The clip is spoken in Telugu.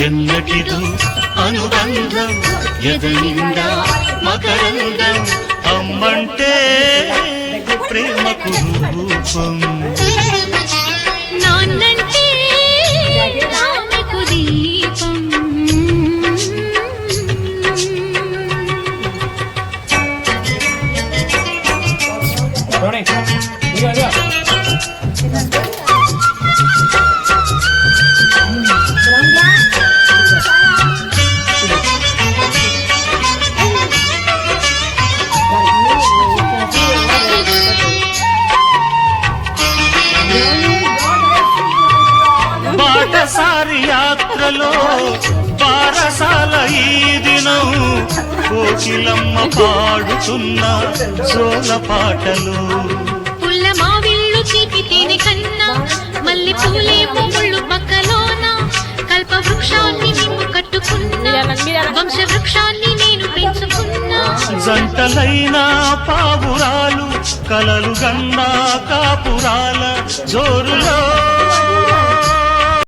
ఎన్నటిదో అనుబంధం ఎదనిండా మకరందం అమ్మంటే ప్రేమకు రూపం నాన్నంటే రామకు దీపం బాటసారి యాత్రలో బారసాల ఈ దినం కోకిలమ్మ పాడుతున్న జోల పాటలు పుల్ల మావిళ్ళు చీపి తేనె కన్నా మల్లె పూలే ముళ్ళు పక్కలోన కల్ప వృక్షాన్ని నిన్ను కట్టుకున్నా వంశ వృక్షాన్ని నేను పెంచుకున్నా జంటలైన పావురాలు కలలు గన్నా కాపురాల జోరులో